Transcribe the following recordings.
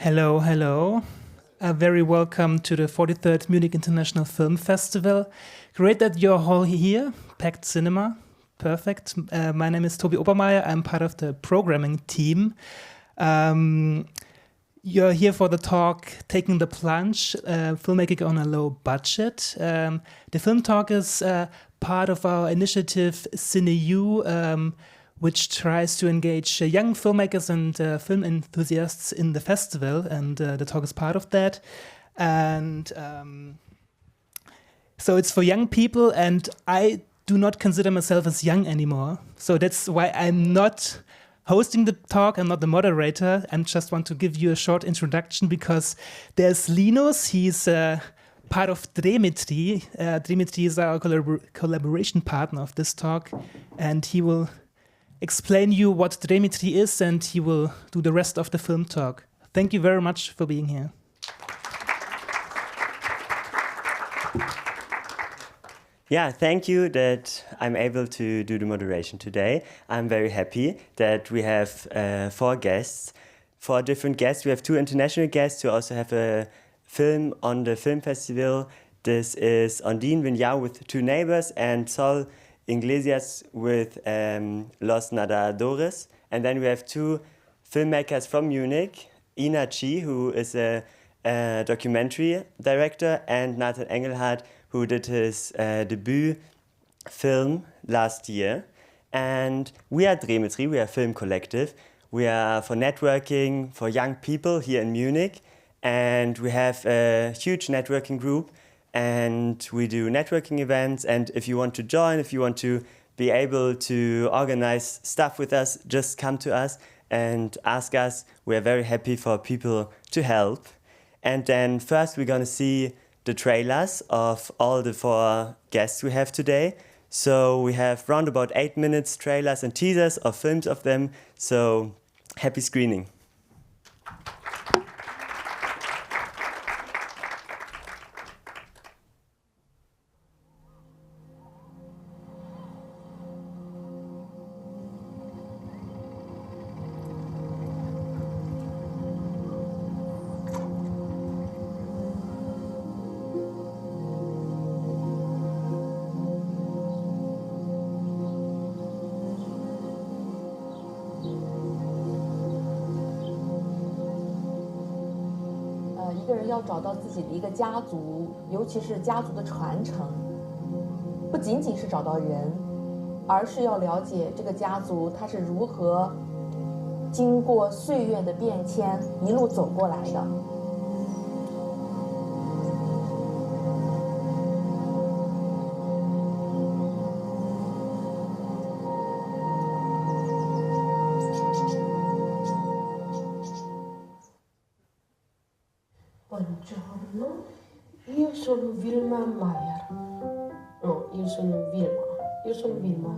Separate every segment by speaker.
Speaker 1: Hello, hello. Very welcome to the 43rd Munich International Film Festival. Great that you're all here, packed cinema. Perfect. My name is Tobi Obermeier. I'm part of the programming team. You're here for the talk, Taking the Plunge, filmmaking on a low budget. The FilmTalk is part of our initiative CineU, which tries to engage young filmmakers and film enthusiasts in the festival, and the talk is part of that. And so it's for young people, and I do not consider myself as young anymore. So that's why I'm not hosting the talk. I'm not the moderator. I just want to give you a short introduction because there's Linus. He's part of Drehmetrie. Drehmetrie is our collaboration partner of this talk, and he will explain you what Drehmetrie is, and he will do the rest of the film talk. Thank you very much for being here.
Speaker 2: Yeah, thank you that I'm able to do the moderation today. I'm very happy that we have 4 guests, 4 different guests. We have 2 international guests who also have a film on the film festival. This is Ondine Viñao with 2 neighbors and Sol Iglesias with Los Nadadores. And then we have 2 filmmakers from Munich, Ina Chi, who is a documentary director, and Nathan Engelhardt, who did his debut film last year. And we are Drehmetrie, we are a film collective. We are for networking for young people here in Munich. And we have a huge networking group. And we do networking events. And if you want to join, if you want to be able to organize stuff with us, just come to us and ask us. We are very happy for people to help. And then first we're going to see the trailers of all the 4 guests we have today. So we have round about 8 minutes trailers and teasers of films of them. So happy screening.
Speaker 3: 一个人要找到自己的一个家族，尤其是家族的传承，不仅仅是找到人，而是要了解这个家族它是如何经过岁月的变迁一路走过来的。
Speaker 4: Buongiorno, io sono Vilma Maier. No, io sono Vilma.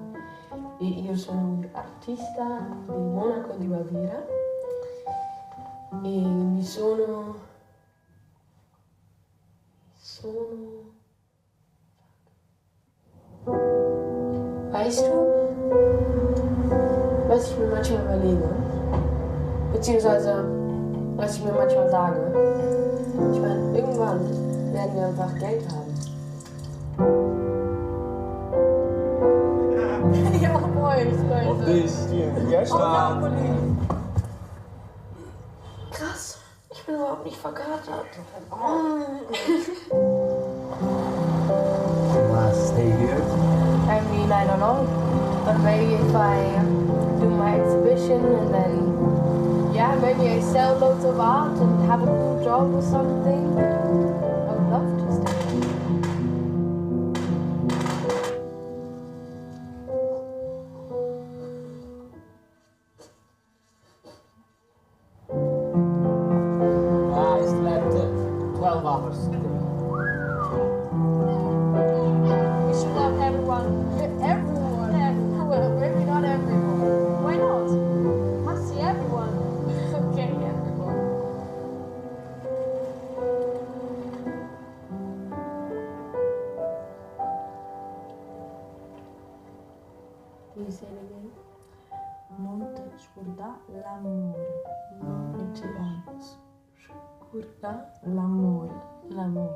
Speaker 4: E io sono artista di Monaco di Baviera. E mi sono... Weißt du, was ich mir manchmal überlege? Beziehungsweise, was ich mir manchmal sage? Ich meine, irgendwann werden wir einfach Geld haben. Ja, mooi, Leute.
Speaker 5: Op deze hier staan.
Speaker 4: Krass, ich bin überhaupt nicht verkatert.
Speaker 5: Stay here.
Speaker 4: I mean, I don't know. But maybe if I do my exhibition and then, yeah, maybe I sell loads of art and have a cool job or something. I would love to stay.
Speaker 5: I slept 12 hours.
Speaker 4: We should have everyone. Well, maybe not everyone. Why not? Must see everyone. Okay, everyone. Can you say it again?
Speaker 3: Non ti scordare l'amore.
Speaker 4: Non ti
Speaker 3: L'amour.
Speaker 4: L'amour.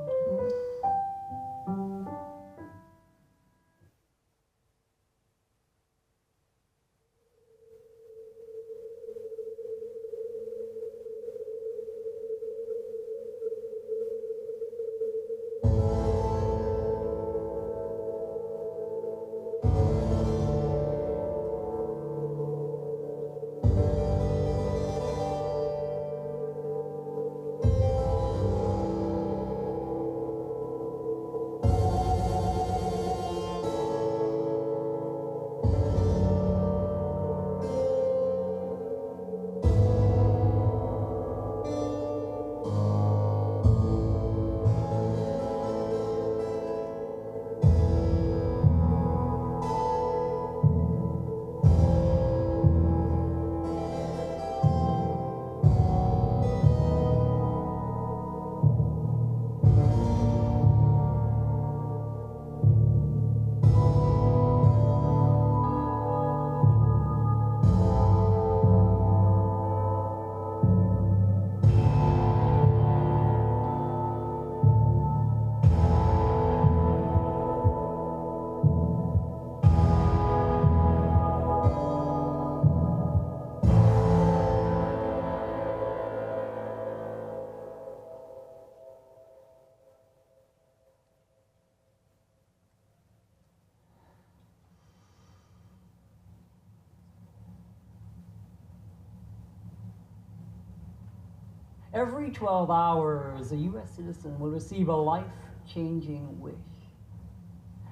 Speaker 6: Every 12 hours, a U.S. citizen will receive a life-changing wish.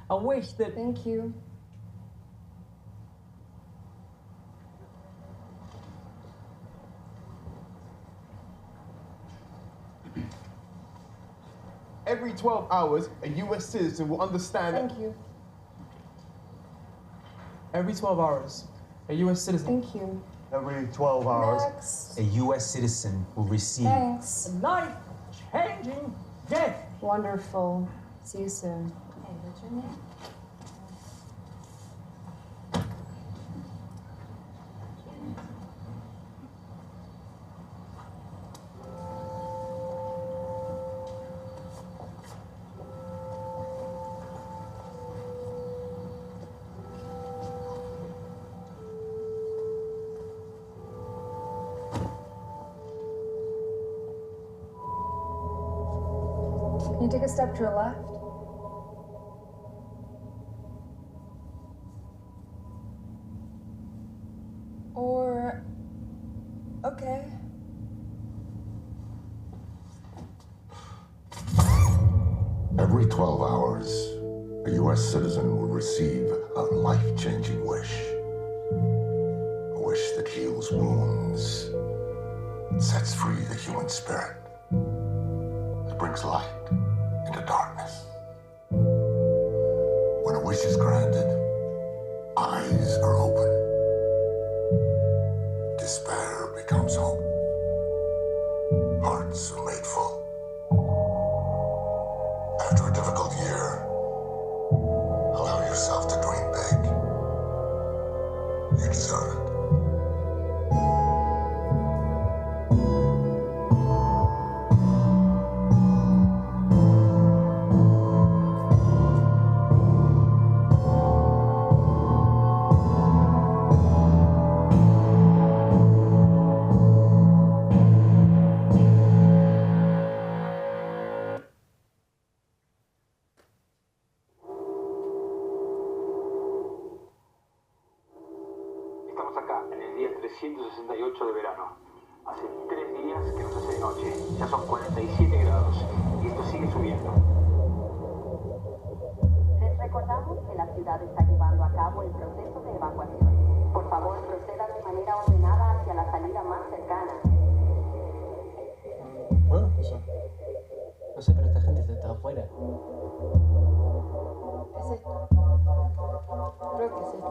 Speaker 6: A wish that...
Speaker 4: Thank you.
Speaker 7: Every 12 hours, a U.S. citizen will understand...
Speaker 4: Thank you.
Speaker 8: Every 12 hours, a U.S. citizen...
Speaker 4: Thank you.
Speaker 7: Every 12 hours,
Speaker 4: Next.
Speaker 5: A U.S. citizen will receive
Speaker 4: Thanks.
Speaker 6: life-changing death.
Speaker 4: Wonderful. See you soon.
Speaker 3: Hey, what's your name?
Speaker 4: Can you take a step to your left? Or... okay.
Speaker 9: Every 12 hours, a U.S. citizen will receive a life-changing wish. A wish that heals wounds, sets free the human spirit. It brings light into darkness. When a wish is granted, eyes are open. Despair becomes hope. Hearts are made full. After a difficult year, allow yourself to dream big. You deserve it.
Speaker 10: Estamos acá, en el día 368 de verano. Hace 3 días que no se hace de noche. Ya son 47 grados. Y esto sigue subiendo.
Speaker 11: Les recordamos que la ciudad está llevando a cabo el proceso de evacuación. Por favor, procedan de manera ordenada hacia la salida más cercana.
Speaker 8: Bueno, eso. No sé, pero esta gente está afuera.
Speaker 4: ¿Qué es esto? Creo que es esto.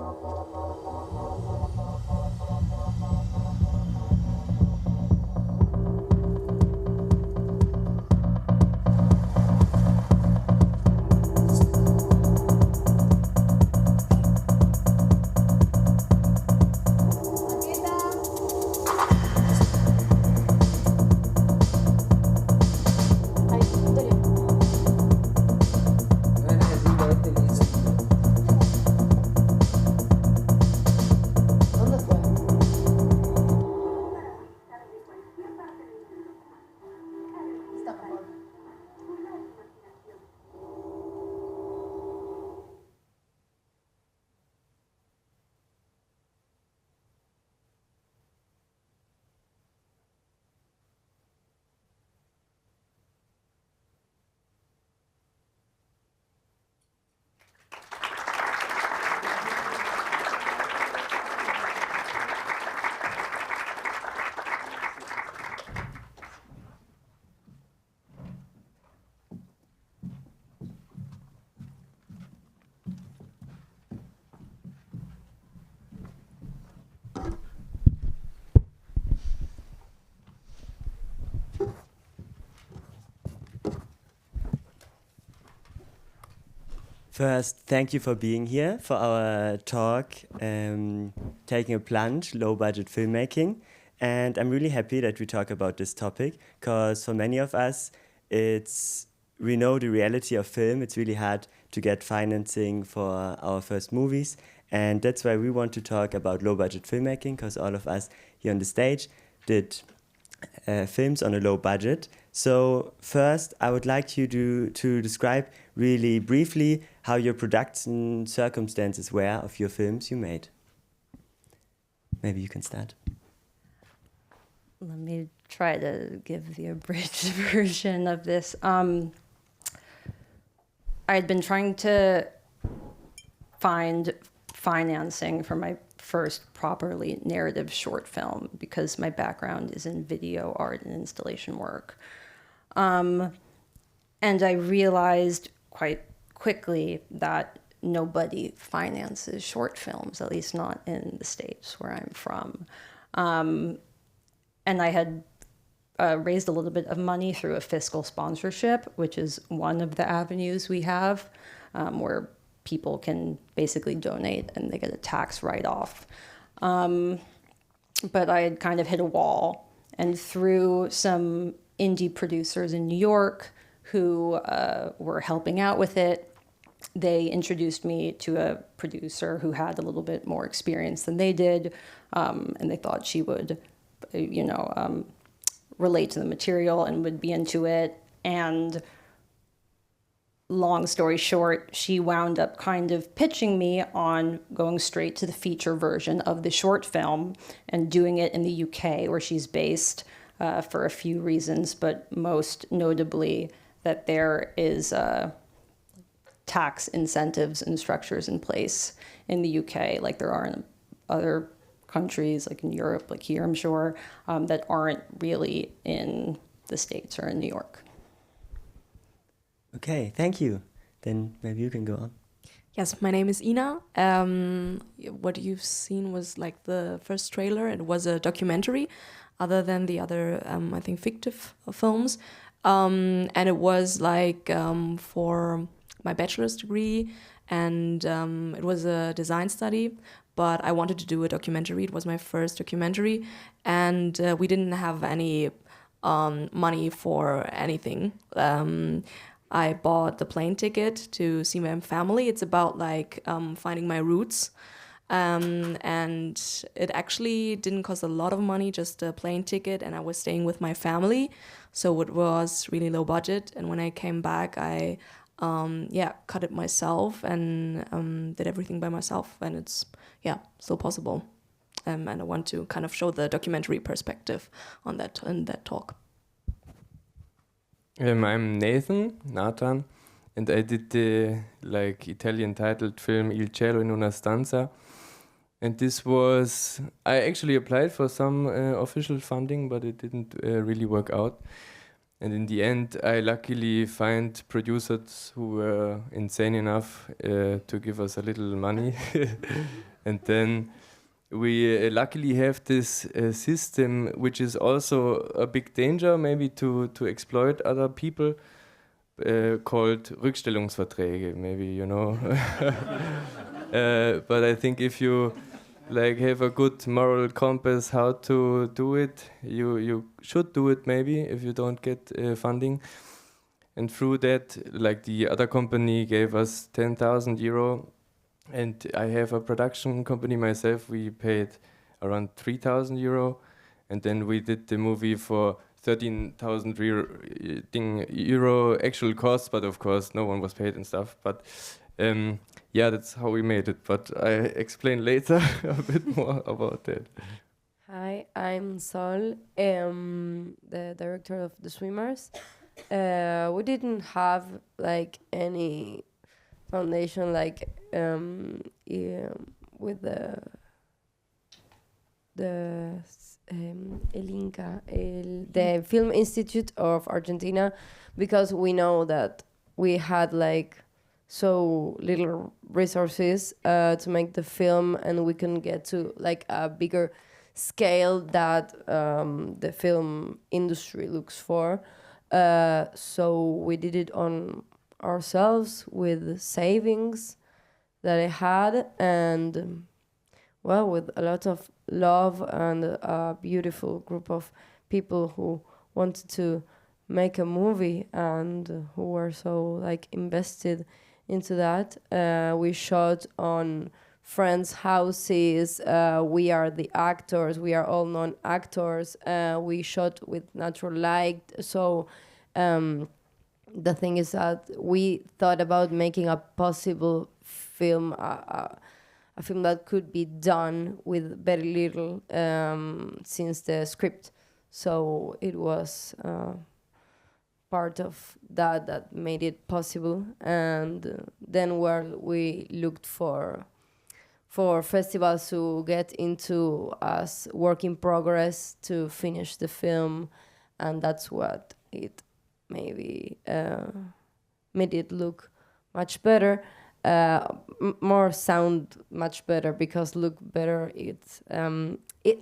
Speaker 2: First, thank you for being here for our talk, Taking a Plunge, Low-Budget Filmmaking. And I'm really happy that we talk about this topic, because for many of us, we know the reality of film. It's really hard to get financing for our first movies. And that's why we want to talk about low-budget filmmaking, because all of us here on the stage did films on a low budget. So first, I would like you to describe really briefly how your production circumstances were of your films you made. Maybe you can start.
Speaker 12: Let me try to give the abridged version of this. I had been trying to find financing for my first properly narrative short film because my background is in video art and installation work. And I realized quite quickly that nobody finances short films, at least not in the States where I'm from. And I had raised a little bit of money through a fiscal sponsorship, which is one of the avenues we have, where people can basically donate and they get a tax write-off. But I had kind of hit a wall, and through some indie producers in New York who were helping out with it, they introduced me to a producer who had a little bit more experience than they did, and they thought she would, relate to the material and would be into it. And long story short, she wound up kind of pitching me on going straight to the feature version of the short film and doing it in the UK, where she's based, for a few reasons, but most notably that there is tax incentives and structures in place in the UK, like there are in other countries, like in Europe, like here, I'm sure, that aren't really in the States or in New York.
Speaker 2: Okay, thank you. Then maybe you can go on.
Speaker 13: Yes, my name is Ina. What you've seen was like the first trailer. It was a documentary, other than the other, I think, fictive films. And it was like for my bachelor's degree, and it was a design study, but I wanted to do a documentary. It was my first documentary, and we didn't have any money for anything. I bought the plane ticket to see my family. It's about like finding my roots. And it actually didn't cost a lot of money, just a plane ticket, and I was staying with my family, so it was really low budget. And when I came back, I cut it myself and did everything by myself, and it's still possible. And I want to kind of show the documentary perspective on that in that talk.
Speaker 14: I'm Nathan, and I did the Italian titled film Il cielo in una stanza. And this was, I actually applied for some official funding, but it didn't really work out. And in the end, I luckily find producers who were insane enough to give us a little money. And then we luckily have this system, which is also a big danger maybe to exploit other people, called Rückstellungsverträge, maybe, you know. But I think if you have a good moral compass how to do it, you should do it maybe if you don't get funding. And through that, the other company gave us 10,000 euro, and I have a production company myself. We paid around 3,000 euro, and then we did the movie for 13,000 euro actual costs, but of course no one was paid and stuff. But that's how we made it. But I explain later a bit more about that.
Speaker 4: Hi, I'm Sol, the director of The Swimmers. We didn't have any foundation with the the Film Institute of Argentina, because we know that we had so little resources to make the film, and we can get to a bigger scale that the film industry looks for. So we did it on
Speaker 15: ourselves with savings that I had, and well, with a lot of love and a beautiful group of people who wanted to make a movie and who were so like invested into that. We shot on friends' houses. We are the actors. We are all non-actors. We shot with natural light. So the thing is that we thought about making a possible film, a film that could be done with very little since the script. So it was part of that made it possible. And then we looked for festivals to get into as work in progress to finish the film, and that's what it maybe made it look much better, more sound much better, because look better,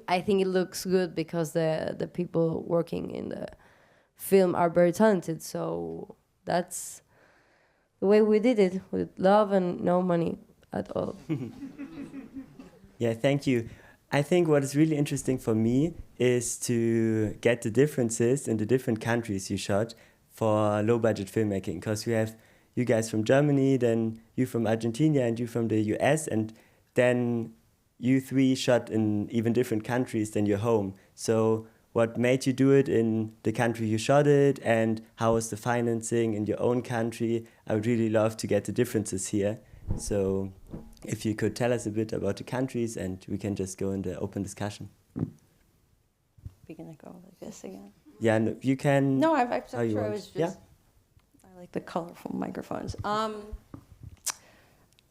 Speaker 15: I think it looks good because the people working in the film are very talented. So that's the way we did it, with love and no money at all.
Speaker 2: Yeah, thank you. I think what is really interesting for me is to get the differences in the different countries you shot for low-budget filmmaking, because we have you guys from Germany, then you from Argentina, and you from the US, and then you three shot in even different countries than your home. So what made you do it in the country you shot it, and how was the financing in your own country? I would really love to get the differences here. So if you could tell us a bit about the countries, and we can just go in the open discussion.
Speaker 12: We're going to go like this again?
Speaker 2: Yeah, no, you can.
Speaker 12: No, I'm sure I was just...
Speaker 2: Yeah?
Speaker 12: I like the colorful microphones.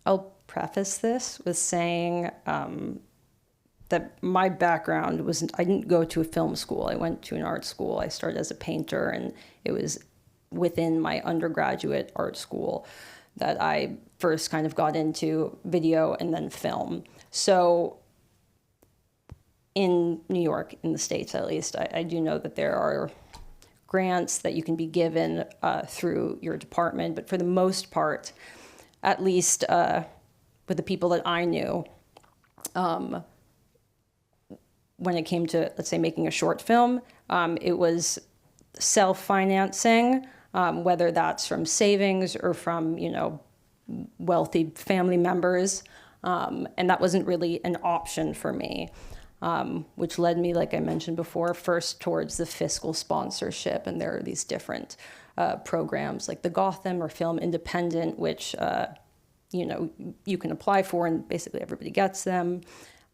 Speaker 12: I'll preface this with saying that my background was, I didn't go to a film school. I went to an art school. I started as a painter, and it was within my undergraduate art school that I first kind of got into video and then film. So in New York, in the States at least, I do know that there are grants that you can be given through your department, but for the most part, at least with the people that I knew, when it came to, let's say, making a short film, it was self-financing, whether that's from savings or from, wealthy family members. And that wasn't really an option for me, which led me, like I mentioned before, first towards the fiscal sponsorship. And there are these different programs like the Gotham or Film Independent, which, you can apply for, and basically everybody gets them,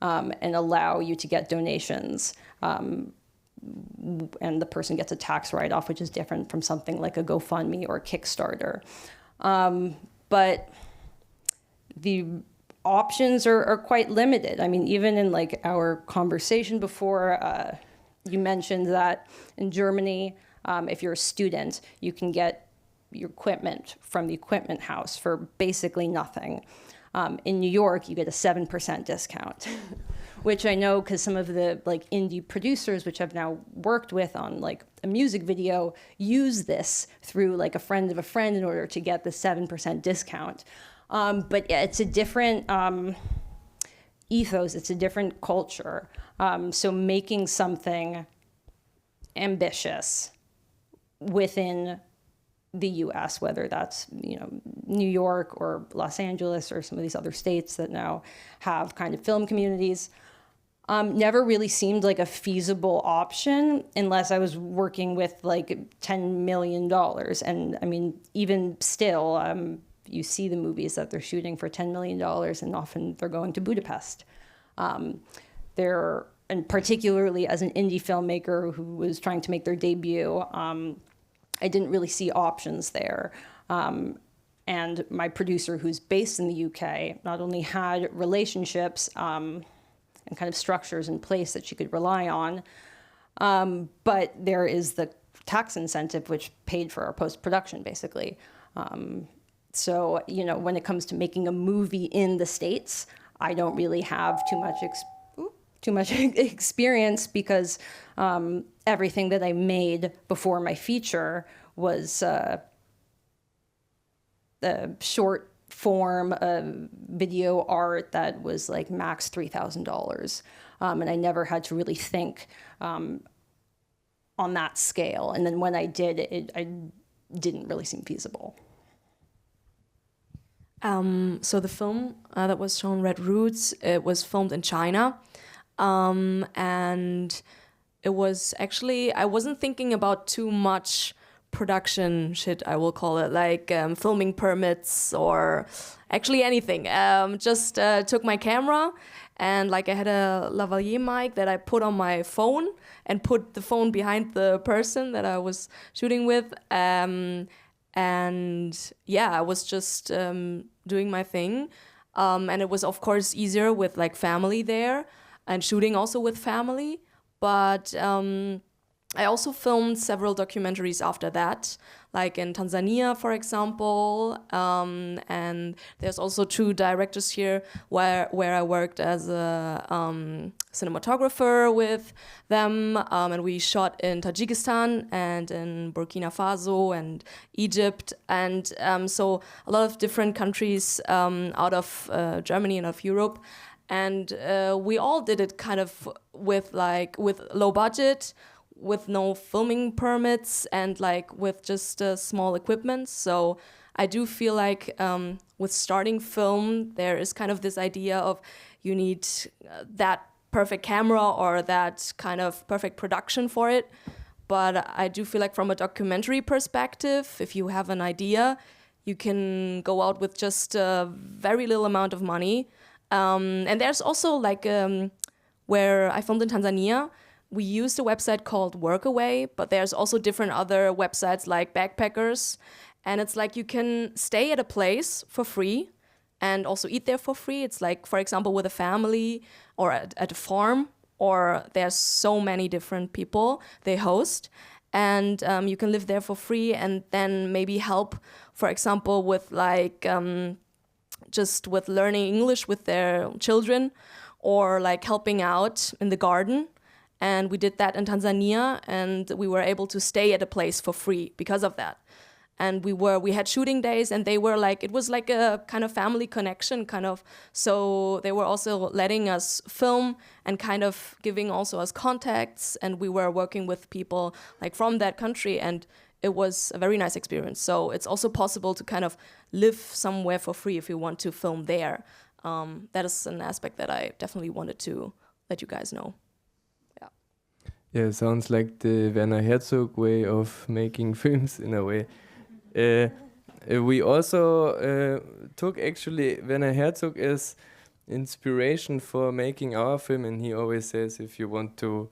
Speaker 12: and allow you to get donations. And the person gets a tax write-off, which is different from something like a GoFundMe or a Kickstarter. But the options are quite limited. I mean, even in like our conversation before, you mentioned that in Germany, if you're a student, you can get your equipment from the equipment house for basically nothing. In New York, you get a 7% discount, which I know because some of the like indie producers, which I've now worked with on like a music video, use this through like a friend of a friend in order to get the 7% discount. But yeah, it's a different ethos, it's a different culture. So making something ambitious within the US, whether that's, New York or Los Angeles or some of these other states that now have kind of film communities, never really seemed like a feasible option unless I was working with like $10 million. And I mean, even still, you see the movies that they're shooting for $10 million, and often they're going to Budapest. And particularly as an indie filmmaker who was trying to make their debut, I didn't really see options there. And my producer, who's based in the UK, not only had relationships and kind of structures in place that she could rely on, but there is the tax incentive, which paid for our post-production, basically. So, when it comes to making a movie in the States, I don't really have too much experience because everything that I made before my feature was short form video art that was like max $3,000. And I never had to really think on that scale. And then when I did, I didn't really seem feasible.
Speaker 13: So the film that was shown, Red Roots, it was filmed in China. And it was actually, I wasn't thinking about too much production shit, I will call it, like filming permits or actually anything. Just took my camera and like I had a lavalier mic that I put on my phone and put the phone behind the person that I was shooting with. And yeah, I was just doing my thing. And it was of course easier with like family there and shooting also with family. But I also filmed several documentaries after that, like in Tanzania, for example. And there's also 2 directors here where I worked as a cinematographer with them. And we shot in Tajikistan and in Burkina Faso and Egypt. And so a lot of different countries out of Germany and of Europe. And we all did it kind of with low budget, with no filming permits, and like with just small equipment. So I do feel like with starting film, there is kind of this idea of you need that perfect camera or that kind of perfect production for it. But I do feel like from a documentary perspective, if you have an idea, you can go out with just a very little amount of money. And there's also like where I filmed in Tanzania, we used a website called Workaway, but there's also different other websites like Backpackers. And it's like you can stay at a place for free and also eat there for free. It's like, for example, with a family or at a farm, or there's so many different people they host. And you can live there for free and then maybe help, for example, with like just with learning English with their children or like helping out in the garden. And we did that in Tanzania, and we were able to stay at a place for free because of that. And we had shooting days, and they were like, it was like a kind of family connection, kind of. So they were also letting us film and kind of giving also us contacts, and we were working with people like from that country, and it was a very nice experience. So it's also possible to kind of live somewhere for free if you want to film there. That is an aspect that I definitely wanted to let you guys know.
Speaker 14: Yeah, sounds like the Werner Herzog way of making films in a way. We also took actually Werner Herzog as inspiration for making our film, and he always says if you want to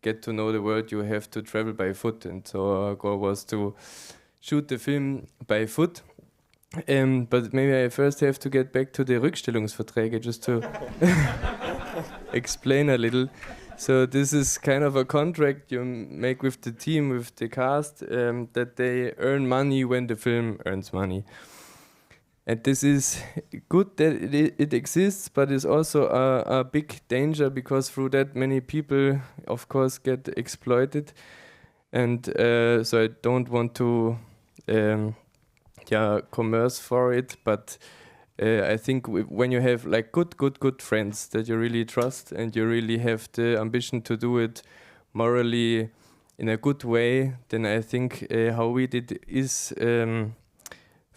Speaker 14: get to know the world, you have to travel by foot. And so our goal was to shoot the film by foot. But maybe I first have to get back to the Rückstellungsverträge just to explain a little. So this is kind of a contract you make with the team, with the cast, that they earn money when the film earns money. And this is good that it exists, but it's also a big danger because through that many people, of course, get exploited. And so I don't want to commerce for it, but I think when you have like good friends that you really trust and you really have the ambition to do it morally in a good way, then I think how we did is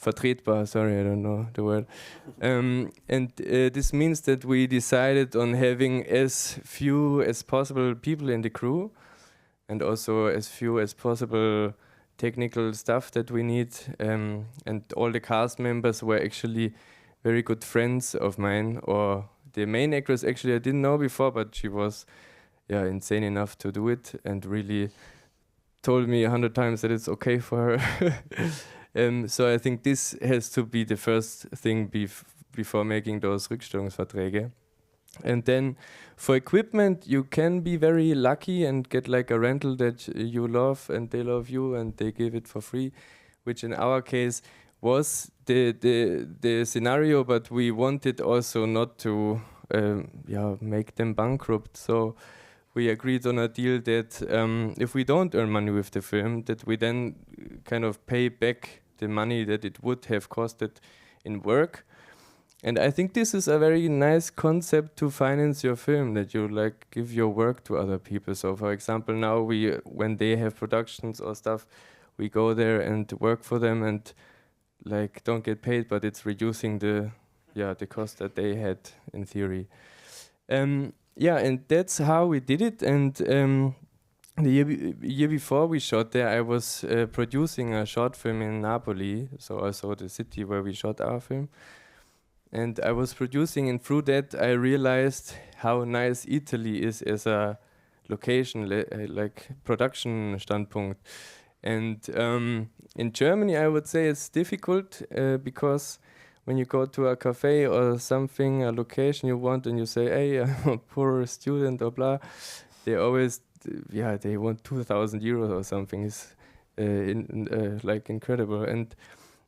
Speaker 14: vertretbar. Sorry, I don't know the word. And this means that we decided on having as few as possible people in the crew and also as few as possible technical stuff that we need. And all the cast members were actually very good friends of mine, or the main actress actually I didn't know before, but she was insane enough to do it and really told me 100 times that it's okay for her. So I think this has to be the first thing before making those Rückstellungsverträge. And then for equipment, you can be very lucky and get like a rental that you love and they love you and they give it for free, which in our case was the scenario, but we wanted also not to make them bankrupt. So we agreed on a deal that if we don't earn money with the film, that we then kind of pay back the money that it would have costed in work. And I think this is a very nice concept to finance your film, that you like give your work to other people. So for example, now when they have productions or stuff, we go there and work for them and like don't get paid, but it's reducing the cost that they had in theory. And that's how we did it. And the year before we shot there, I was producing a short film in Napoli, so also the city where we shot our film. And I was producing, and through that I realized how nice Italy is as a location, like production standpunkt. And in Germany, I would say it's difficult because when you go to a cafe or something, a location you want, and you say, hey, I'm a poor student or blah, they always, they want 2,000 euros or something. It's like incredible. And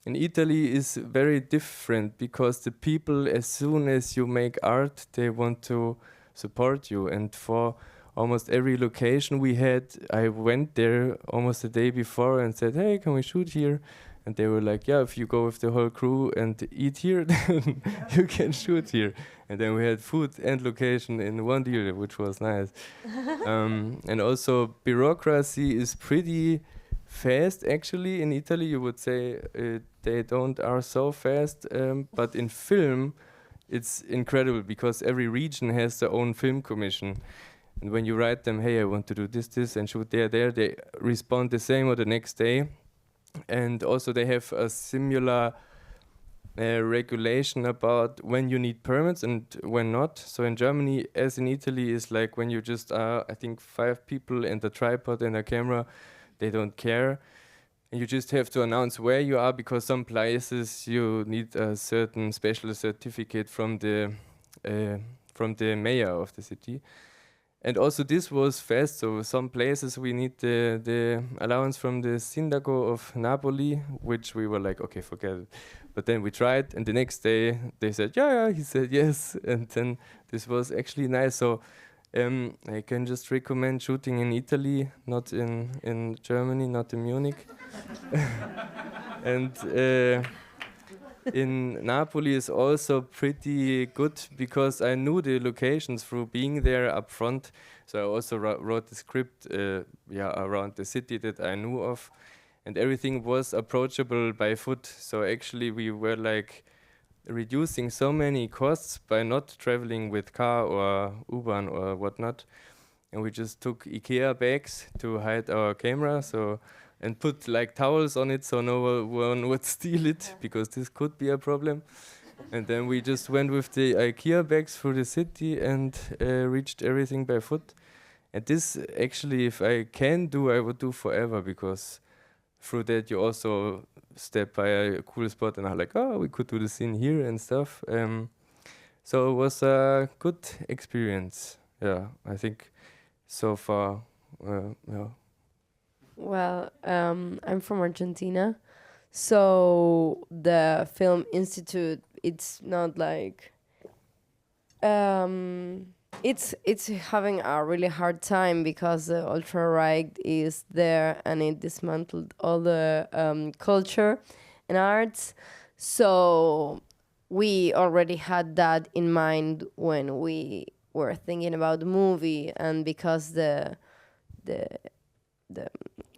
Speaker 14: in Italy is very different because the people, as soon as you make art, they want to support you. And for almost every location we had, I went there almost the day before and said, hey, can we shoot here? And they were like, yeah, if you go with the whole crew and eat here, then you can shoot here. And then we had food and location in one deal, which was nice. And also bureaucracy is pretty fast, actually. In Italy, you would say they are so fast. But in film, it's incredible because every region has their own film commission. And when you write them, hey, I want to do this, and shoot there, they respond the same or the next day. And also they have a similar regulation about when you need permits and when not. So in Germany, as in Italy, is like when you just are, I think, 5 people and a tripod and a camera, they don't care. And you just have to announce where you are, because some places you need a certain special certificate from the mayor of the city. And also this was fast, so some places we need the allowance from the Sindaco of Napoli, which we were like, okay, forget it. But then we tried, and the next day they said, yeah, he said yes. And then this was actually nice. So I can just recommend shooting in Italy, not in Germany, not in Munich. And in Napoli is also pretty good because I knew the locations through being there up front. So I also wrote the script around the city that I knew of, and everything was approachable by foot. So actually we were like reducing so many costs by not traveling with car or U-Bahn or whatnot. And we just took IKEA bags to hide our camera, and put like towels on it so no one would steal it, because this could be a problem. And then we just went with the IKEA bags through the city and reached everything by foot. And this actually, if I can do, I would do forever, because through that you also step by a cool spot and I'm like, oh, we could do the scene here and stuff. So it was a good experience. Yeah, I think so far, yeah.
Speaker 15: Well, I'm from Argentina, so the Film Institute, it's not like it's having a really hard time because the ultra-right is there and it dismantled all the culture and arts. So we already had that in mind when we were thinking about the movie, and because the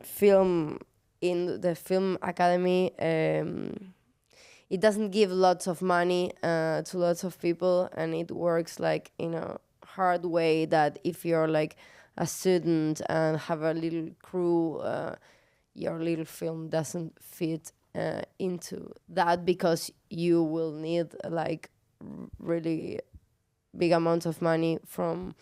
Speaker 15: film in the Film Academy, it doesn't give lots of money to lots of people, and it works like in a hard way that if you're like a student and have a little crew, your little film doesn't fit into that, because you will need like really big amounts of money from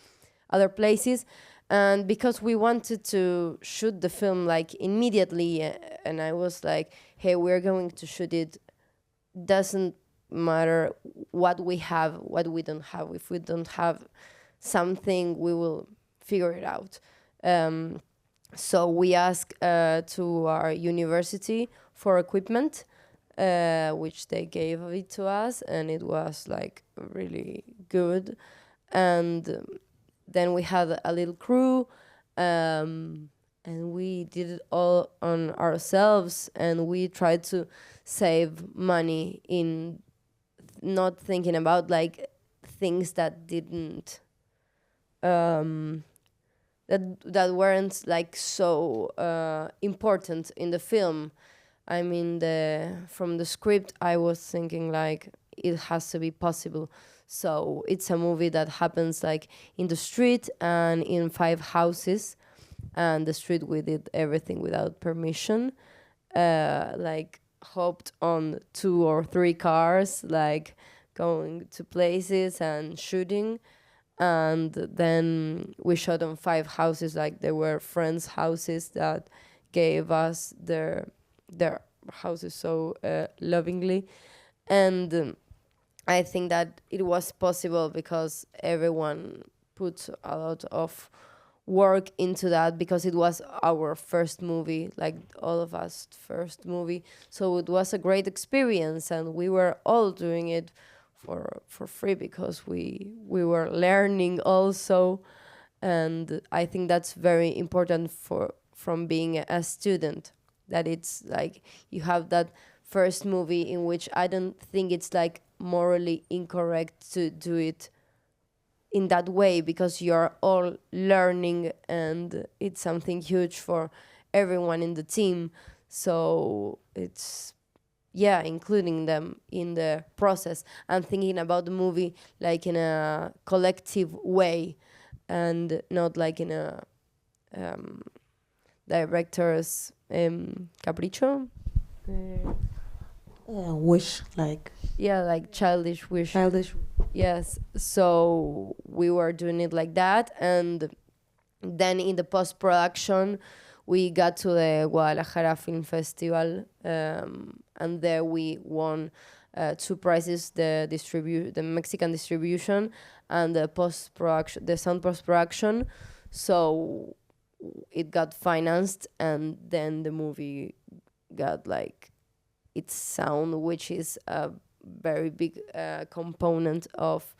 Speaker 15: other places. And because we wanted to shoot the film like immediately, and I was like, hey, we're going to shoot it, doesn't matter what we have, what we don't have. If we don't have something, we will figure it out. So we asked to our university for equipment, which they gave it to us, and it was like really good. And then we had a little crew, and and we did it all on ourselves, and we tried to save money in not thinking about like things that didn't that weren't like so important in the film. I mean, from the script, I was thinking like it has to be possible. So it's a movie that happens like in the street and in 5 houses, and the street we did everything without permission. Like hopped on 2 or 3 cars, like going to places and shooting. And then we shot on 5 houses, like they were friends' houses that gave us their houses so lovingly. And I think that it was possible because everyone put a lot of work into that, because it was our first movie, like all of us first movie. So it was a great experience, and we were all doing it for free because we were learning also. And I think that's very important from being a student, that it's like you have that first movie in which I don't think it's like morally incorrect to do it in that way, because you're all learning and it's something huge for everyone in the team. So it's, yeah, including them in the process and thinking about the movie like in a collective way, and not like in a director's capricho.
Speaker 3: Wish, like.
Speaker 15: Yeah, like childish wish.
Speaker 3: Childish.
Speaker 15: Yes. So we were doing it like that, and then in the post-production, we got to the Guadalajara Film Festival, and there we won 2 prizes: the Mexican distribution and the post-production, the sound post-production. So it got financed, and then the movie got like its sound, which is a very big component of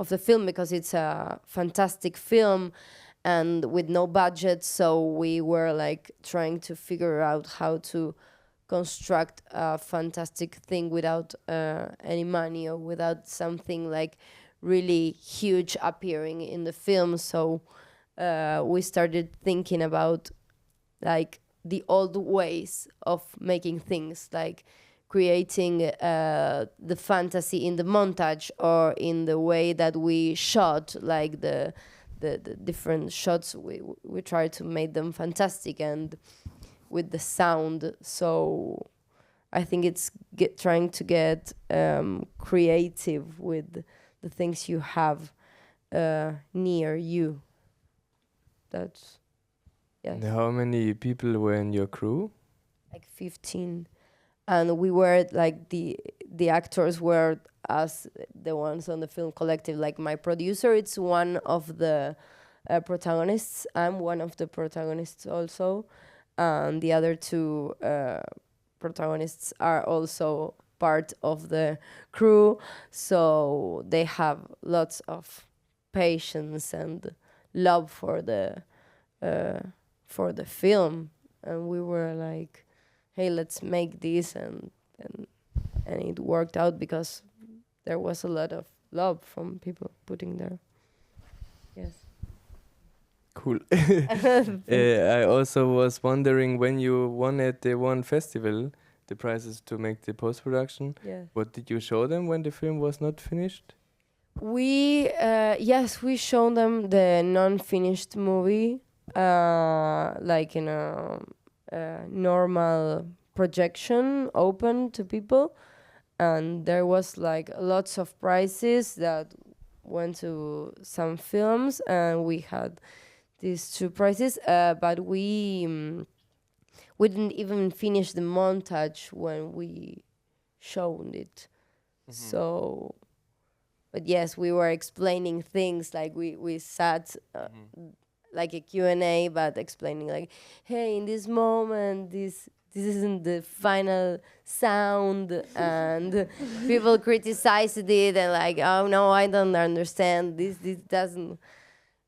Speaker 15: the film, because it's a fantastic film and with no budget. So we were like trying to figure out how to construct a fantastic thing without any money, or without something like really huge appearing in the film. So we started thinking about like the old ways of making things, like creating the fantasy in the montage, or in the way that we shot, like the different shots. We try to make them fantastic, and with the sound. So I think it's trying to get creative with the things you have near you. That's, yes.
Speaker 14: And how many people were in your crew?
Speaker 15: Like 15. And we were like the actors were us, the ones on the film collective. Like my producer, it's one of the protagonists. I'm one of the protagonists also. And the other 2 protagonists are also part of the crew. So they have lots of patience and love for the film. And we were like, hey, let's make this, and it worked out because there was a lot of love from people putting there. Yes.
Speaker 14: Cool. I also was wondering, when you won at the one festival the prizes to make the post-production, what did you show them when the film was not finished?
Speaker 15: We showed them the non-finished movie, like in a normal projection open to people, and there was like lots of prizes that went to some films, and we had these 2 prizes, but we didn't even finish the montage when we showed it. So, but yes, we were explaining things, like we sat like a Q&A, but explaining like, hey, in this moment, this isn't the final sound, and people criticized it and like, oh no, I don't understand, this doesn't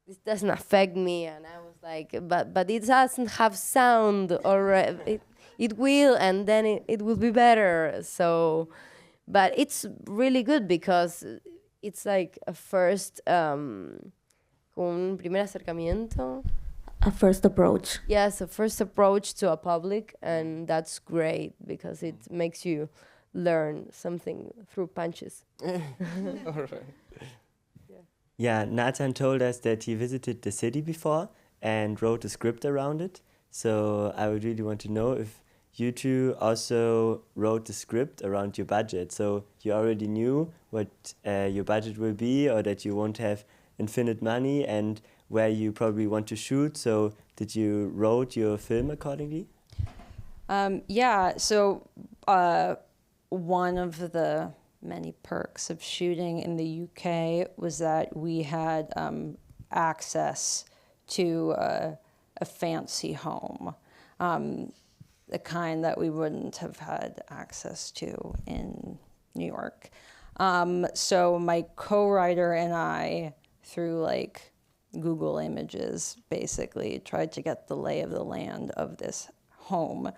Speaker 15: this doesn't affect me. And I was like, but it doesn't have sound, or it will, and then it will be better. So, but it's really good because it's like a first, un primer acercamiento.
Speaker 16: A first approach.
Speaker 15: Yes, a first approach to a public, and that's great because it makes you learn something through punches.
Speaker 14: All right.
Speaker 2: Yeah, Nathan told us that he visited the city before and wrote a script around it. So I would really want to know if you two also wrote the script around your budget. So you already knew what your budget will be, or that you won't have infinite money, and where you probably want to shoot. So did you wrote your film accordingly?
Speaker 12: Yeah, so one of the many perks of shooting in the UK was that we had access to a fancy home, the kind that we wouldn't have had access to in New York. So my co-writer and I, through like Google Images, basically tried to get the lay of the land of this home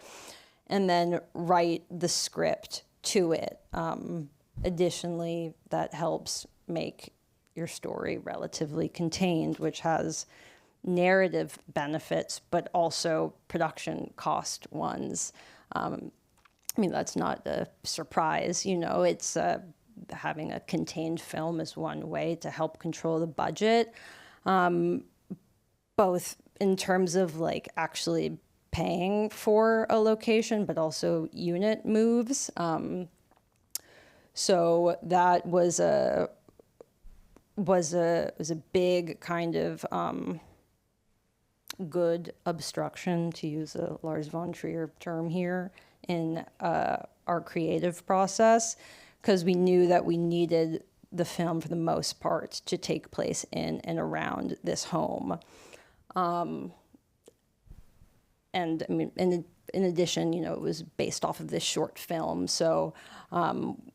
Speaker 12: and then write the script to it. Additionally, that helps make your story relatively contained, which has narrative benefits, but also production cost ones. I mean, that's not a surprise, you know, it's having a contained film is one way to help control the budget, both in terms of like actually paying for a location, but also unit moves. So that was a big kind of good obstruction, to use a Lars von Trier term here, in our creative process, because we knew that we needed the film for the most part to take place in and around this home. And I mean, in addition, you know, it was based off of this short film, so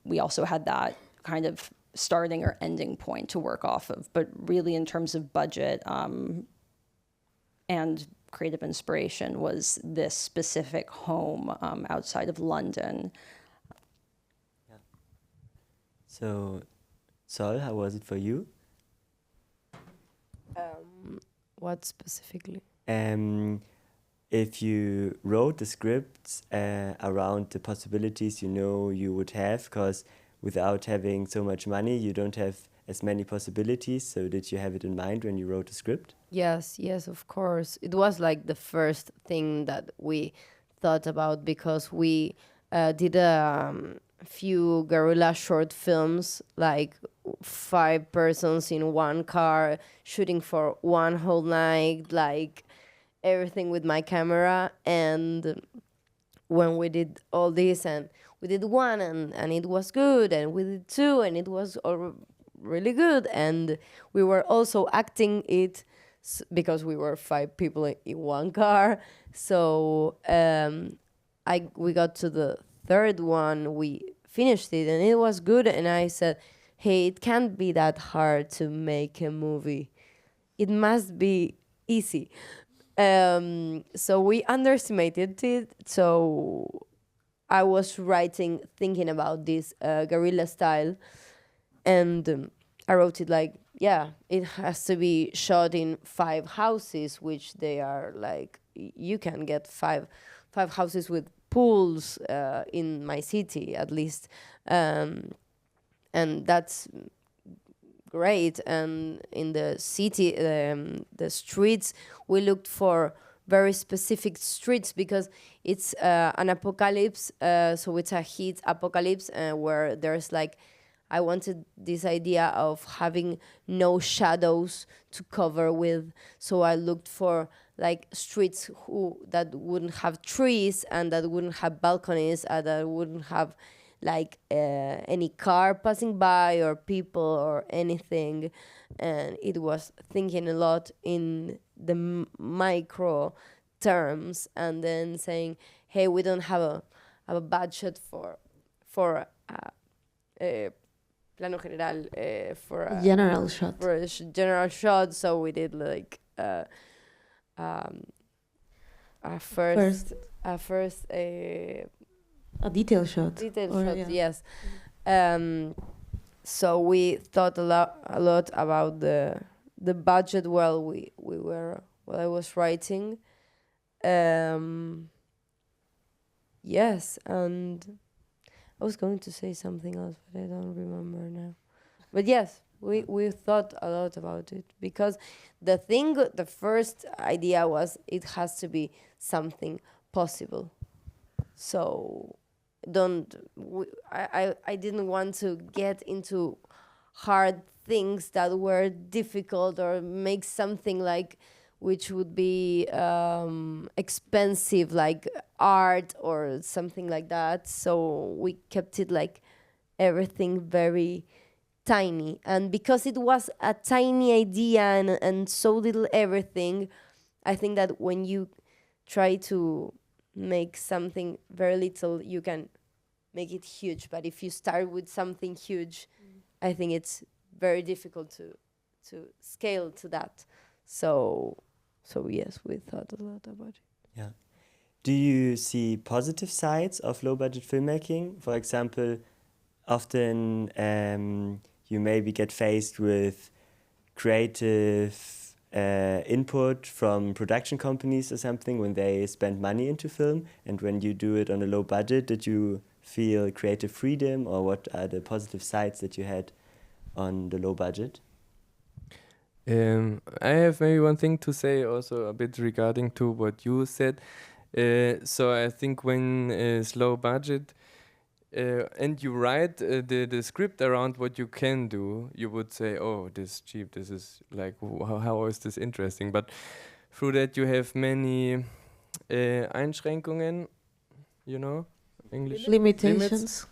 Speaker 12: we also had that kind of starting or ending point to work off of. But really, in terms of budget and creative inspiration, was this specific home outside of London.
Speaker 2: Yeah. So, Sol, how was it for you?
Speaker 15: What specifically?
Speaker 2: If you wrote the scripts around the possibilities you know you would have, because without having so much money, you don't have as many possibilities. So did you have it in mind when you wrote the script?
Speaker 15: Yes, of course. It was like the first thing that we thought about, because we did a few guerrilla short films, like 5 persons in one car shooting for one whole night, like everything with my camera. And when we did all this, and we did 1 and it was good, and we did 2 and it was all really good, and we were also acting it because we were 5 people in one car. So we got to the 3rd one, we finished it and it was good, and I said, hey, it can't be that hard to make a movie, it must be easy. So we underestimated it. So I was writing, thinking about this guerrilla style, and I wrote it like, yeah, it has to be shot in 5 houses, which they are like, you can get 5 houses with pools in my city, at least, and that's great. And in the city, the streets, we looked for very specific streets, because it's an apocalypse, so it's a heat apocalypse, where there's like, I wanted this idea of having no shadows to cover with, so I looked for like streets that wouldn't have trees, and that wouldn't have balconies, and that wouldn't have like any car passing by or people or anything. And it was thinking a lot in the micro terms, and then saying, hey, we don't have a budget for plano general for a
Speaker 16: general shot.
Speaker 15: For a general shot, so we did like a
Speaker 16: detail shot.
Speaker 15: Detail
Speaker 16: Or,
Speaker 15: shot,
Speaker 16: yeah.
Speaker 15: yes. So we thought a lot about the budget while I was writing. Yes, and I was going to say something else, but I don't remember now. But yes, we thought a lot about it because the first idea was it has to be something possible. So I didn't want to get into hard things that were difficult or make something like which would be expensive, like art or something like that. So we kept it like everything very tiny. And because it was a tiny idea and so little everything, I think that when you try to make something very little, you can make it huge. But if you start with something huge, I think it's very difficult to scale to that. So yes, we thought a lot about it.
Speaker 2: Yeah. Do you see positive sides of low-budget filmmaking? For example, often you maybe get faced with creative input from production companies or something when they spend money into film, and when you do it on a low budget, did you feel creative freedom, or what are the positive sides that you had on the low budget?
Speaker 14: I have maybe one thing to say also a bit regarding to what you said. So I think when it's low budget and you write the script around what you can do, you would say, oh, this is cheap, this is like, how is this interesting? But through that you have many Einschränkungen, you know, English?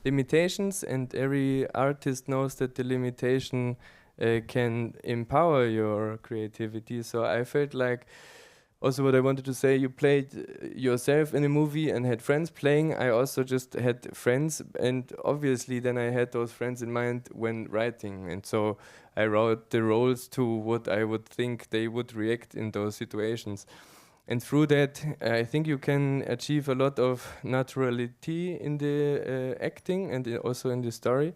Speaker 14: Limitations, and every artist knows that the limitation can empower your creativity. So I felt like, also what I wanted to say, you played yourself in a movie and had friends playing. I also just had friends, and obviously then I had those friends in mind when writing. And so I wrote the roles to what I would think they would react in those situations. And through that, I think you can achieve a lot of naturality in the acting and also in the story,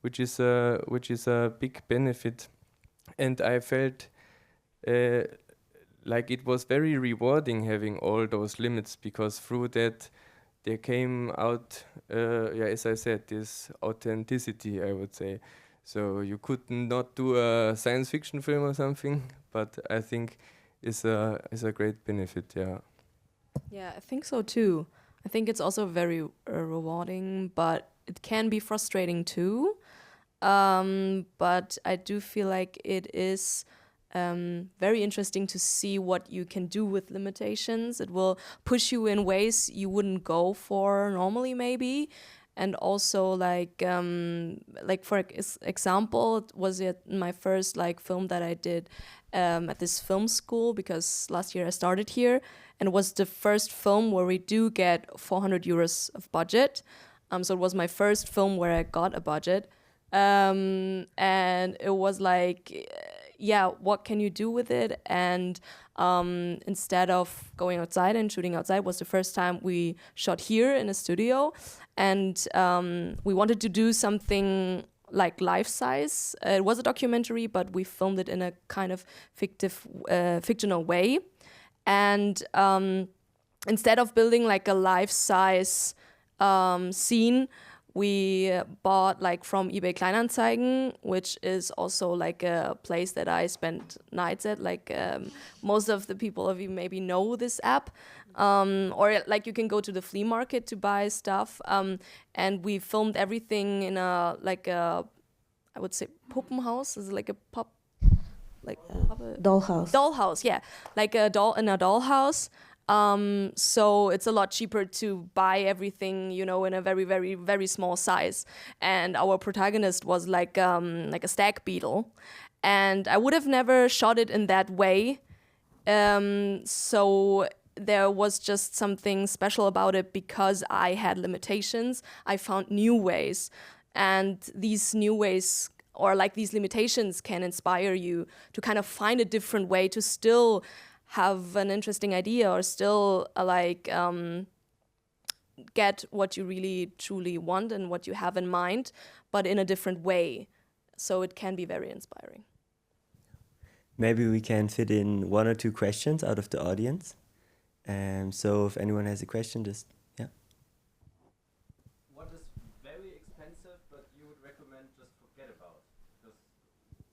Speaker 14: which is a big benefit. And I felt like it was very rewarding having all those limits, because through that there came out, as I said, this authenticity, I would say. So you could not do a science fiction film or something, but I think is a great benefit, yeah.
Speaker 13: Yeah, I think so too. I think it's also very rewarding, but it can be frustrating too. But I do feel like it is very interesting to see what you can do with limitations. It will push you in ways you wouldn't go for normally, maybe. And also, like for example, it was my first film that I did at this film school, because last year I started here, and it was the first film where we do get 400 euros of budget. So it was my first film where I got a budget, and it was like, what can you do with it? And instead of going outside and shooting outside, was the first time we shot here in a studio, and we wanted to do something like life size. It was a documentary, but we filmed it in a kind of fictional way. And instead of building like a life size scene, we bought from eBay Kleinanzeigen, which is also like a place that I spent nights at. Most of the people of you maybe know this app. Or you can go to the flea market to buy stuff. And we filmed everything in I would say Puppenhaus. Is like a
Speaker 16: dollhouse.
Speaker 13: Dollhouse, yeah. Like a doll in a dollhouse. So it's a lot cheaper to buy everything, in a very, very, very small size. And our protagonist was like a stag beetle. And I would have never shot it in that way. So there was just something special about it because I had limitations. I found new ways. And these new ways or like these limitations can inspire you to kind of find a different way to still have an interesting idea or still get what you really truly want and what you have in mind, but in a different way. So it can be very inspiring.
Speaker 2: Maybe we can fit in 1 or 2 questions out of the audience. So if anyone has a question, just, yeah.
Speaker 14: What is very expensive but you would recommend just forget about? Because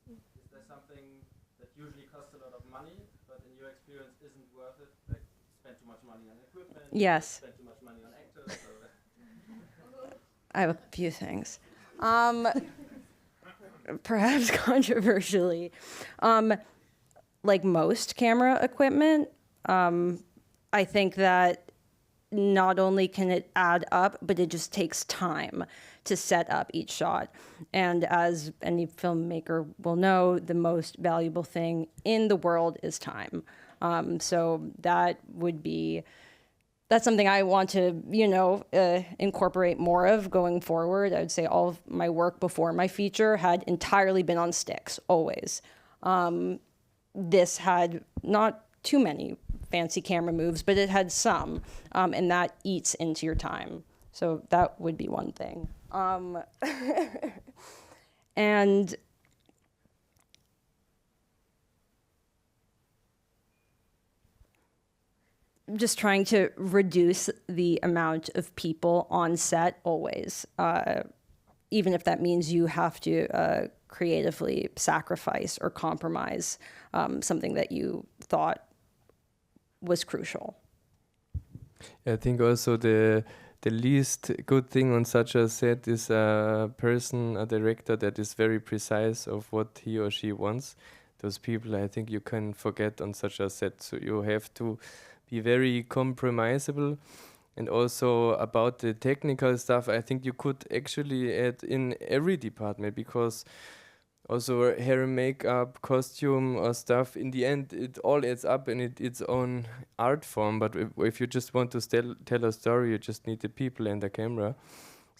Speaker 14: is there something that usually costs a lot of money, but in your experience isn't worth it? Like spend too much money on equipment?
Speaker 12: Yes.
Speaker 14: Spend too much money on actors?
Speaker 12: I have a few things. Perhaps controversially. Like most camera equipment, I think that not only can it add up, but it just takes time to set up each shot. And as any filmmaker will know, the most valuable thing in the world is time. So that's something I want to, incorporate more of going forward. I would say all of my work before my feature had entirely been on sticks, always. This had not too many fancy camera moves, but it had some, and that eats into your time. So that would be one thing. And just trying to reduce the amount of people on set always, even if that means you have to creatively sacrifice or compromise something that you thought was crucial.
Speaker 14: I think also the least good thing on such a set is a director that is very precise of what he or she wants. Those people, I think you can forget on such a set. So you have to be very compromisable. And also about the technical stuff, I think you could actually add in every department, because also hair and makeup, costume or stuff, in the end, it all adds up in its own art form. But if you just want to tell a story, you just need the people and the camera.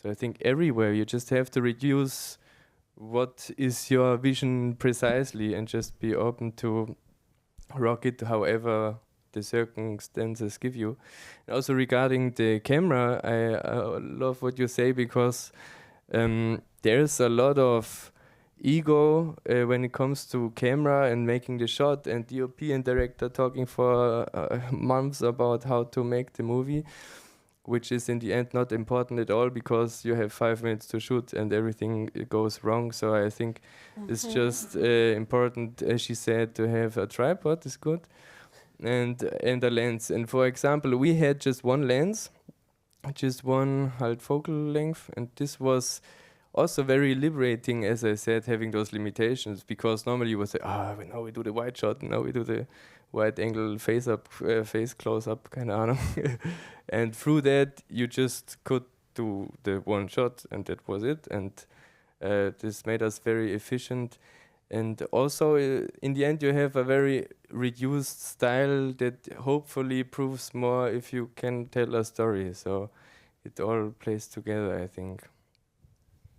Speaker 14: So I think everywhere you just have to reduce what is your vision precisely and just be open to rock it however the circumstances give you. And also regarding the camera, I love what you say, because there's a lot of ego when it comes to camera and making the shot, and DOP and director talking for months about how to make the movie, which is in the end not important at all, because you have 5 minutes to shoot and everything goes wrong. So I think it's just important, as she said, to have a tripod is good, and a lens. And for example, we had just one lens, just one focal length, and this was also very liberating, as I said, having those limitations, because normally you would say, now we do the wide shot, now we do the wide angle face close up, kind of. And through that, you just could do the one shot, and that was it. And this made us very efficient. And also, in the end, you have a very reduced style that hopefully proves more if you can tell a story. So it all plays together, I think.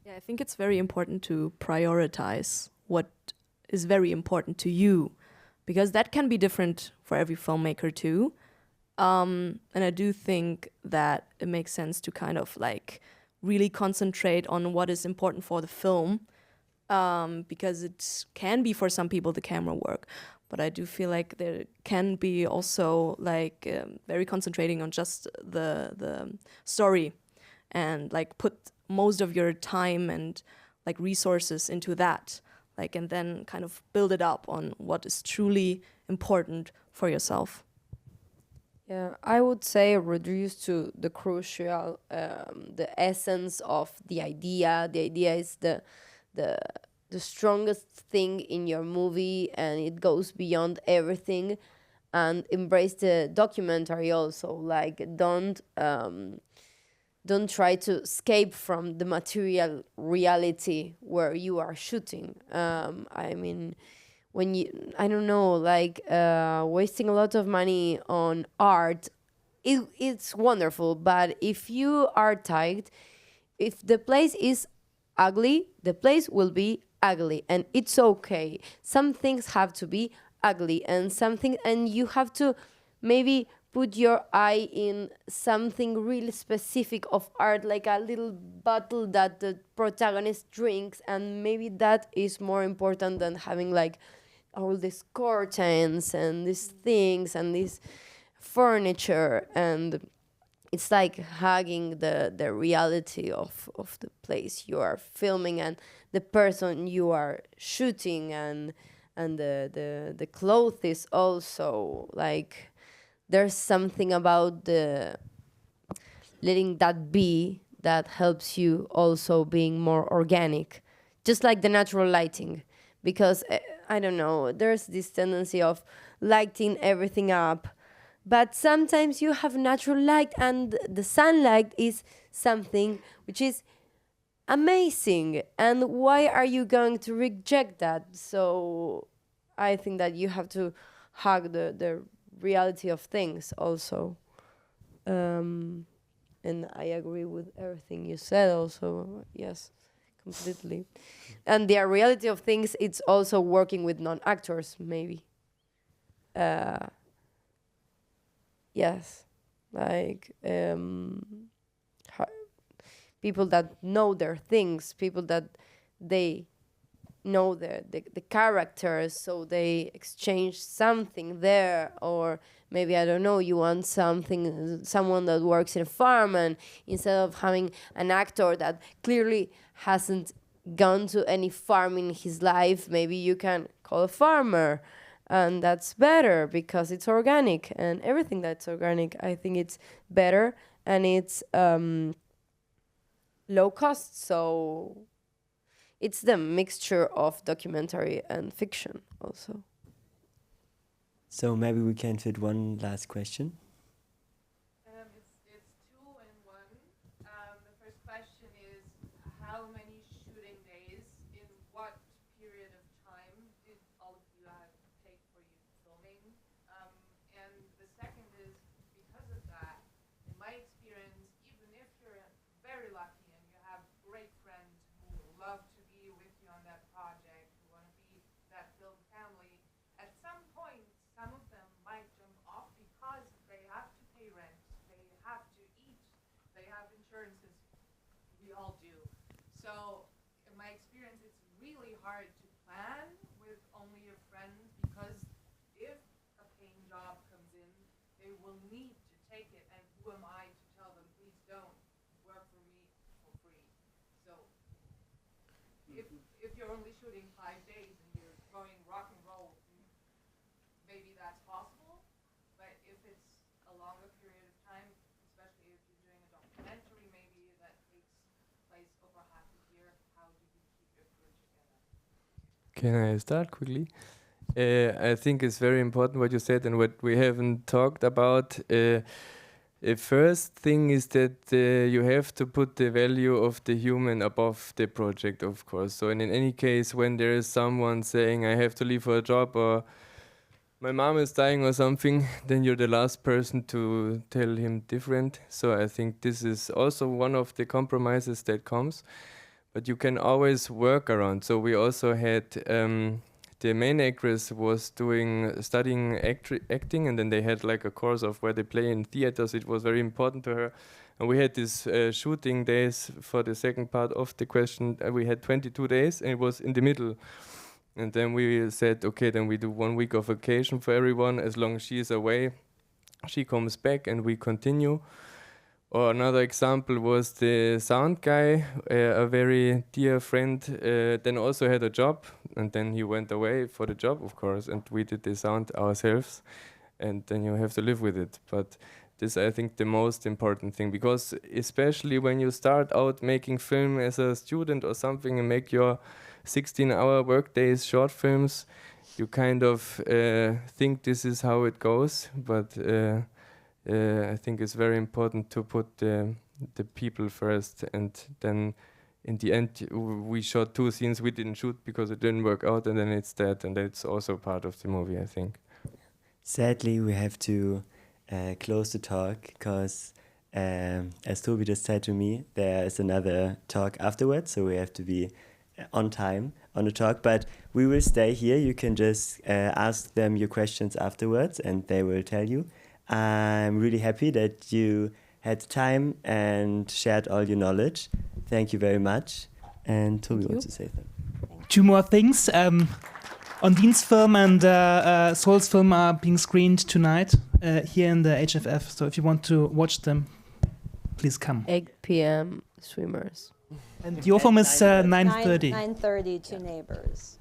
Speaker 13: Yeah, I think it's very important to prioritize what is very important to you, because that can be different for every filmmaker too. And I do think that it makes sense to kind of like really concentrate on what is important for the film, because it can be for some people the camera work. But I do feel like there can be also like very concentrating on just the story, and like put most of your time and like resources into that, like, and then kind of build it up on what is truly important for yourself.
Speaker 15: Yeah, I would say reduce to the crucial, the essence of the idea. The idea is the strongest thing in your movie, and it goes beyond everything. And embrace the documentary also. Like, don't try to escape from the material reality where you are shooting. I mean, when you, I don't know, like wasting a lot of money on art, it's wonderful. But if you are tight, if the place is ugly, the place will be ugly, and it's okay. Some things have to be ugly, and you have to maybe put your eye in something really specific of art, like a little bottle that the protagonist drinks, and maybe that is more important than having like all these curtains and these things and this furniture. And it's like hugging the reality of the place you are filming and the person you are shooting, and the clothes is also like, there's something about the letting that be that helps you also being more organic, just like the natural lighting. Because I don't know, there's this tendency of lighting everything up, but sometimes you have natural light, and the sunlight is something which is amazing, and why are you going to reject that? So I think that you have to hug the reality of things also. And I agree with everything you said also, yes, completely. And the reality of things, it's also working with non-actors, maybe. Yes, like people that know their things, people that they know the characters, so they exchange something there. Or maybe, I don't know, you want someone that works in a farm, and instead of having an actor that clearly hasn't gone to any farm in his life, maybe you can call a farmer, and that's better because it's organic. And everything that's organic, I think it's better, and it's low cost. So it's the mixture of documentary and fiction also.
Speaker 2: So maybe we can fit one last question.
Speaker 17: It's two in one. The first question is, how many shooting days in what period of time did all of you take for you filming? And the second is, because of that, in my experience, even if you're very lucky and you have great friends who love to be with you on that project, who want to be that film family, at some point, some of them might jump off because they have to pay rent, they have to eat, they have insurances. We all do. So, in my experience, it's really hard to plan with only your friends, because if a paying job comes in, they will need to take it, and who am I to tell them, please don't work for me for free? So, if you're only shooting 5 days and you're going rock and roll, maybe that's possible. But if it's a longer period of time, especially if you're doing a documentary, maybe that takes place over half a year, how do you keep your crew together?
Speaker 14: Can I start quickly? I think it's very important what you said and what we haven't talked about. The first thing is that you have to put the value of the human above the project, of course. So in any case, when there is someone saying, I have to leave for a job, or my mom is dying or something, then you're the last person to tell him different. So I think this is also one of the compromises that comes. But you can always work around. So we also had the main actress was studying acting, and then they had like a course of where they play in theaters. It was very important to her. And we had these shooting days for the second part of the question. We had 22 days, and it was in the middle. And then we said, okay, then we do 1 week of vacation for everyone. As long as she is away, she comes back and we continue. Or another example was the sound guy, a very dear friend, then also had a job, and then he went away for the job, of course, and we did the sound ourselves, and then you have to live with it. But this, I think, the most important thing, because especially when you start out making film as a student or something and make your 16-hour work days, short films, you kind of think this is how it goes, but I think it's very important to put the people first, and then in the end we shot 2 scenes we didn't shoot because it didn't work out, and then it's that, and that's also part of the movie, I think.
Speaker 2: Sadly, we have to close the talk because, as Toby just said to me, there is another talk afterwards, so we have to be on time. on the talk, but we will stay here. You can just ask them your questions afterwards and they will tell you. I'm really happy that you had time and shared all your knowledge. Thank you very much. And Tobi wants to say something.
Speaker 1: Two more things. Ondine's film and Sol's film are being screened tonight here in the HFF. So if you want to watch them, please come.
Speaker 15: 8 p.m. Swimmers.
Speaker 1: And your film is 9:30.
Speaker 12: 9:30 to Neighbors.